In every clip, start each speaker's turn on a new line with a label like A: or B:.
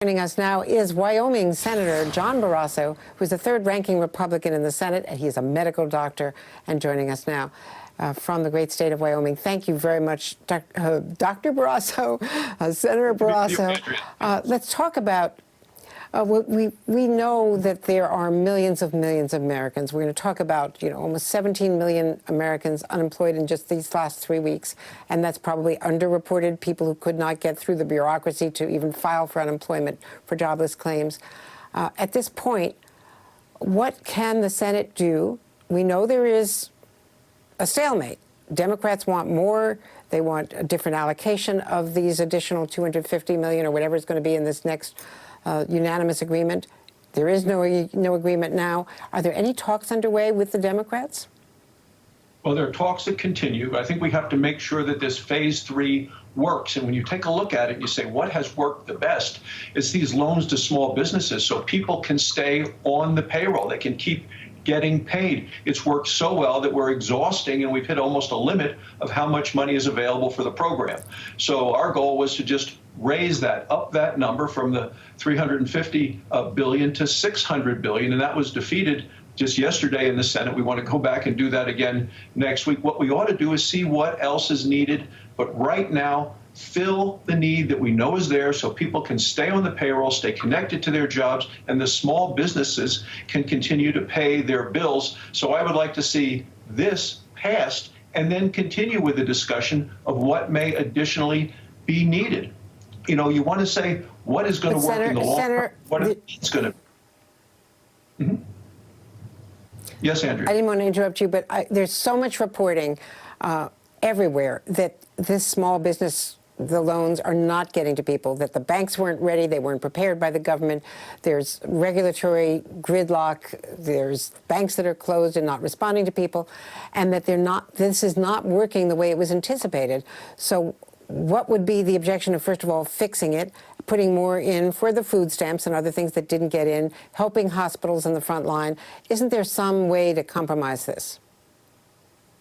A: Joining us now is Wyoming Senator John Barrasso, who's the third-ranking Republican in the Senate, and he's a medical doctor, and joining us now from the great state of Wyoming. Thank you very much, Dr. Barrasso, Senator Barrasso. Let's talk about, we know that there are millions of Americans. We're going to talk about, almost 17 million Americans unemployed in just these last 3 weeks, and that's probably underreported, people who could not get through the bureaucracy to even file for unemployment, for jobless claims. At this point, what can the Senate do? We know there is a stalemate. Democrats want more. They want a different allocation of these additional 250 million or whatever it's going to be in this next unanimous agreement. There is no agreement now. Are there any talks underway with the Democrats?
B: Well, there are talks that continue. I think we have to make sure that this phase 3 works. And when you take a look at it, you say, what has worked the best? It's these loans to small businesses so people can stay on the payroll. They can keep getting paid. It's worked so well that we're exhausting, and we've hit almost a limit of how much money is available for the program. So our goal was to just raise that, up that number from the 350 billion to 600 billion, and that was defeated just yesterday in the Senate. We want to go back and do that again next week. What we ought to do is see what else is needed, but right now, fill the need that we know is there so people can stay on the payroll, stay connected to their jobs, and the small businesses can continue to pay their bills. So I would like to see this passed and then continue with the discussion of what may additionally be needed. You want to say what is going to work in the long term, what it's going to. Mm-hmm. Yes, Andrea.
A: I didn't want to interrupt you, but there's so much reporting everywhere that this small business, the loans are not getting to people, that the banks weren't ready, they weren't prepared by the government. There's regulatory gridlock, there's banks that are closed and not responding to people, and that this is not working the way it was anticipated. So what would be the objection of, first of all, fixing it, putting more in for the food stamps and other things that didn't get in, helping hospitals in the front line? Isn't there some way to compromise this?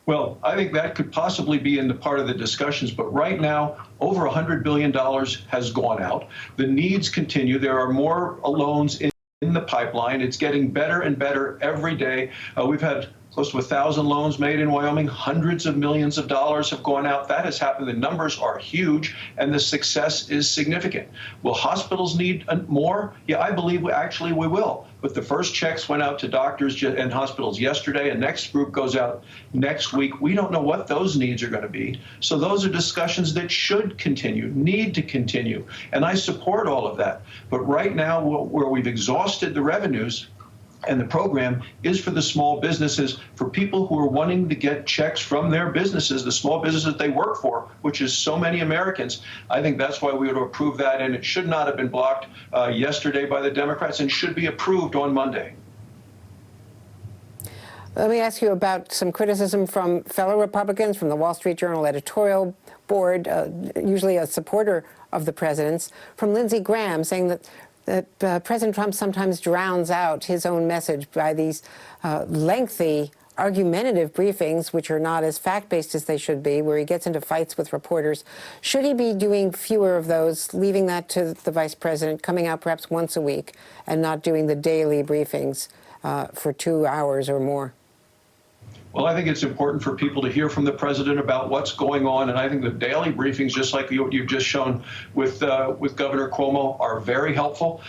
B: Well, I think that could possibly be in the part of the discussions, but right now, over $100 billion has gone out. The needs continue. There are more loans in the pipeline. It's getting better and better every day. We've had close to 1,000 loans made in Wyoming. Hundreds of millions of dollars have gone out. That has happened. The numbers are huge, and the success is significant. Will hospitals need more? Yeah, I believe we will. But the first checks went out to doctors and hospitals yesterday. A next group goes out next week. We don't know what those needs are going to be. So those are discussions that should continue, need to continue. And I support all of that. But right now, where we've exhausted the revenues, and the program is for the small businesses, for people who are wanting to get checks from their businesses, the small businesses they work for, which is so many Americans. I think that's why we ought to approve that, and it should not have been blocked yesterday by the Democrats and should be approved on Monday.
A: Let me ask you about some criticism from fellow Republicans, from the Wall Street Journal editorial board, usually a supporter of the president's, from Lindsey Graham, saying that President Trump sometimes drowns out his own message by these lengthy, argumentative briefings, which are not as fact-based as they should be, where he gets into fights with reporters. Should he be doing fewer of those, leaving that to the vice president, coming out perhaps once a week, and not doing the daily briefings for 2 hours or more?
B: Well, I think it's important for people to hear from the president about what's going on, and I think the daily briefings, just like you've just shown with Governor Cuomo, are very helpful.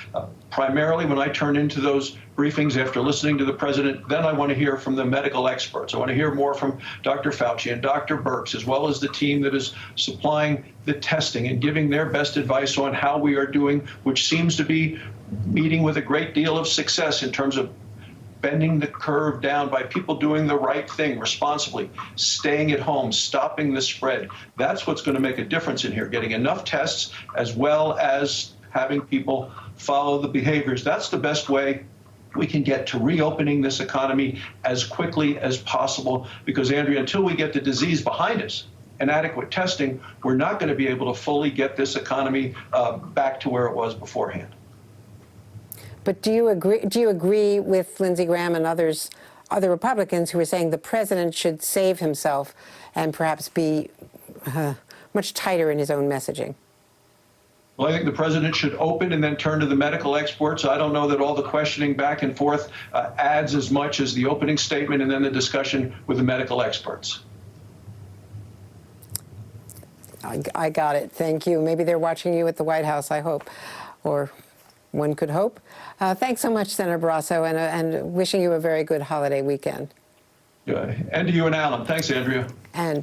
B: Primarily, when I turn into those briefings after listening to the president, then I want to hear from the medical experts. I want to hear more from Dr. Fauci and Dr. Birx, as well as the team that is supplying the testing and giving their best advice on how we are doing, which seems to be meeting with a great deal of success in terms of bending the curve down by people doing the right thing responsibly, staying at home, stopping the spread. That's what's going to make a difference in here, getting enough tests as well as having people follow the behaviors. That's the best way we can get to reopening this economy as quickly as possible, because, Andrea, until we get the disease behind us and adequate testing, we're not going to be able to fully get this economy back to where it was beforehand.
A: But do you agree with Lindsey Graham and other Republicans who are saying the president should save himself and perhaps be much tighter in his own messaging?
B: Well, I think the president should open and then turn to the medical experts. I don't know that all the questioning back and forth adds as much as the opening statement and then the discussion with the medical experts.
A: I got it. Thank you. Maybe they're watching you at the White House, I hope, or one could hope. Thanks so much, Senator Barrasso, and wishing you a very good holiday weekend.
B: Yeah. And to you and Alan. Thanks, Andrea.
A: And